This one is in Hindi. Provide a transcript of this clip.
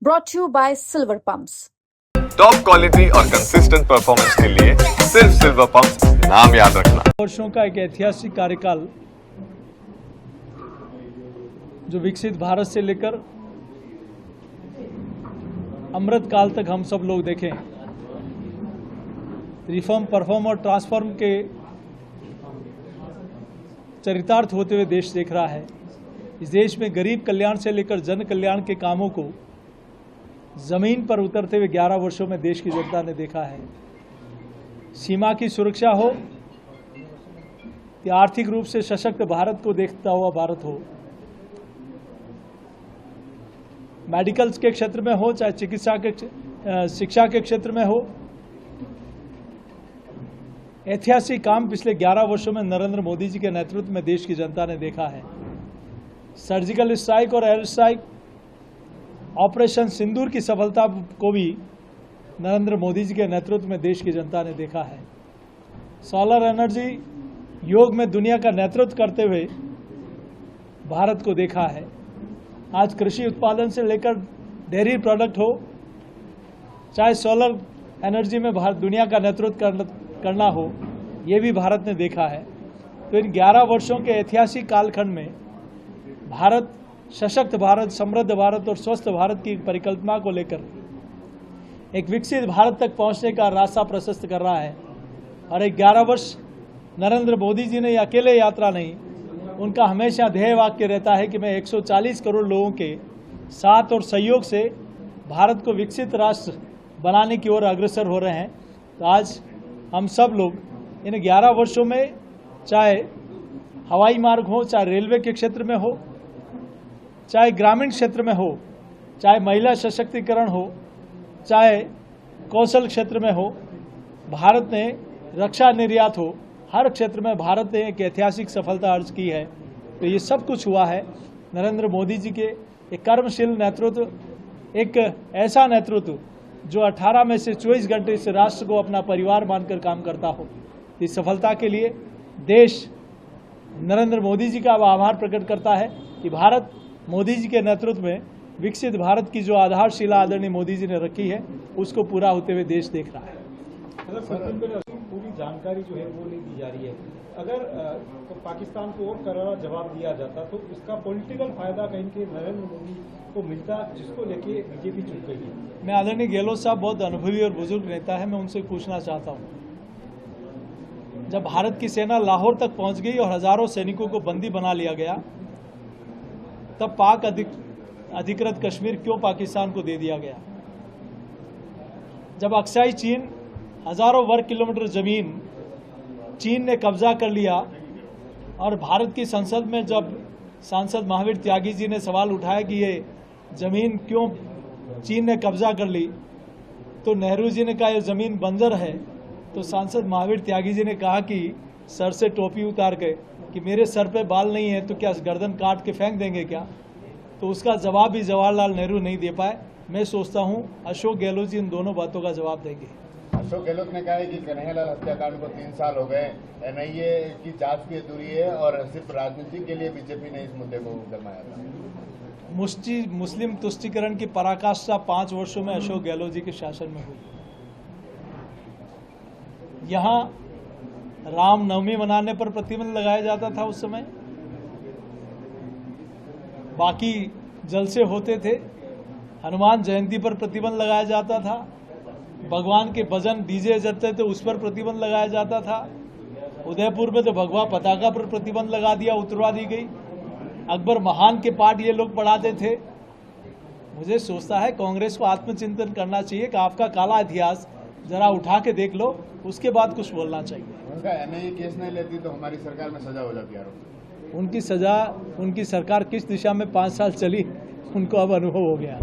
brought to you by Silver Pumps. Top quality और कंसिस्टेंट परफॉर्मेंस के लिए सिर्फ सिल्वर पंप्स नाम याद रखना। वर्षों का एक ऐतिहासिक कार्यकाल जो विकसित भारत से लेकर अमृत काल तक हम सब लोग देखें, रिफॉर्म, परफॉर्म और ट्रांसफॉर्म के चरितार्थ होते हुए देश देख रहा है। इस देश में गरीब कल्याण से लेकर जन कल्याण के कामों को जमीन पर उतरते हुए 11 वर्षों में देश की जनता ने देखा है। सीमा की सुरक्षा हो या आर्थिक रूप से सशक्त भारत को देखता हुआ भारत हो, मेडिकल के क्षेत्र में हो चाहे शिक्षा के क्षेत्र में हो, ऐतिहासिक काम पिछले 11 वर्षों में नरेंद्र मोदी जी के नेतृत्व में देश की जनता ने देखा है। सर्जिकल स्ट्राइक और एयर स्ट्राइक, ऑपरेशन सिंदूर की सफलता को भी नरेंद्र मोदी जी के नेतृत्व में देश की जनता ने देखा है। सोलर एनर्जी योग में दुनिया का नेतृत्व करते हुए भारत को देखा है। आज कृषि उत्पादन से लेकर डेयरी प्रोडक्ट हो, चाहे सोलर एनर्जी में भारत दुनिया का नेतृत्व करना हो, ये भी भारत ने देखा है। तो इन 11 वर्षों के ऐतिहासिक कालखंड में भारत सशक्त भारत, समृद्ध भारत और स्वस्थ भारत की परिकल्पना को लेकर एक विकसित भारत तक पहुंचने का रास्ता प्रशस्त कर रहा है। और एक 11 वर्ष नरेंद्र मोदी जी ने अकेले यात्रा नहीं, उनका हमेशा ध्येय वाक्य रहता है कि मैं 140 करोड़ लोगों के साथ और सहयोग से भारत को विकसित राष्ट्र बनाने की ओर अग्रसर हो रहे हैं। तो आज हम सब लोग इन 11 वर्षों में, चाहे हवाई मार्ग हो, चाहे रेलवे के क्षेत्र में हो, चाहे ग्रामीण क्षेत्र में हो, चाहे महिला सशक्तिकरण हो, चाहे कौशल क्षेत्र में हो, भारत ने रक्षा निर्यात हो, हर क्षेत्र में भारत ने एक ऐतिहासिक सफलता अर्ज की है। तो ये सब कुछ हुआ है नरेंद्र मोदी जी के एक कर्मशील नेतृत्व, एक ऐसा नेतृत्व जो 18 में से 24 घंटे इस राष्ट्र को अपना परिवार मानकर काम करता हो। इस सफलता के लिए देश नरेंद्र मोदी जी का आभार प्रकट करता है कि भारत मोदी जी के नेतृत्व में विकसित भारत की जो आधारशिला आदरणीय मोदी जी ने रखी है, उसको पूरा होते हुए देश देख रहा है। पूरी जानकारी जो है वो नहीं दी जा रही है। अगर तो पाकिस्तान को और करारा जवाब दिया जाता तो इसका पॉलिटिकल फायदा कहीं के नरेंद्र मोदी को मिलता, जिसको लेके बीजेपी चुप गई है। मैं आदरणीय गहलोत साहब बहुत अनुभवी और बुजुर्ग नेता है, मैं उनसे पूछना चाहता हूँ, जब भारत की सेना लाहौर तक पहुंच गई और हजारों सैनिकों को बंदी बना लिया गया, तब पाक अधिकृत कश्मीर क्यों पाकिस्तान को दे दिया गया? जब अक्साई चीन हजारों वर्ग किलोमीटर जमीन चीन ने कब्जा कर लिया और भारत की संसद में जब सांसद महावीर त्यागी जी ने सवाल उठाया कि ये जमीन क्यों चीन ने कब्जा कर ली, तो नेहरू जी ने कहा ये जमीन बंजर है। तो सांसद महावीर त्यागी जी ने कहा कि सर से टोपी उतार के कि मेरे सर पे बाल नहीं है तो क्या गर्दन काट के फेंक देंगे क्या? तो उसका जवाब भी जवाहरलाल नेहरू नहीं दे पाए। मैं सोचता हूं अशोक गहलोत जी इन दोनों बातों का जवाब देंगे। अशोक गहलोत ने कहा है कि कन्हैयालाल हत्याकांड को 3 साल हो गए, एनआईए की जांच भी अधूरी है और सिर्फ राजनीति के लिए बीजेपी ने इस मुद्दे को गरमाया था। मुस्लिम तुष्टीकरण की पराकाष्ठा 5 वर्षों में अशोक गहलोत जी के शासन में हुई। यहाँ रामनवमी मनाने पर प्रतिबंध लगाया जाता था उस समय, बाकी जलसे होते थे। हनुमान जयंती पर प्रतिबंध लगाया जाता था, भगवान के भजन डीजे जलते थे उस पर प्रतिबंध लगाया जाता था। उदयपुर में तो भगवा पताका पर प्रतिबंध लगा दिया, उतरवा दी गई। अकबर महान के पाठ ये लोग पढ़ाते थे। मुझे सोचता है कांग्रेस को आत्मचिंतन करना चाहिए कि आपका काला इतिहास जरा उठा के देख लो, उसके बाद कुछ बोलना चाहिए। उनका एनआईए केस नहीं लेती तो हमारी सरकार में सजा हो जाती है। उनकी सजा, उनकी सरकार किस दिशा में 5 साल चली, उनको अब अनुभव हो गया।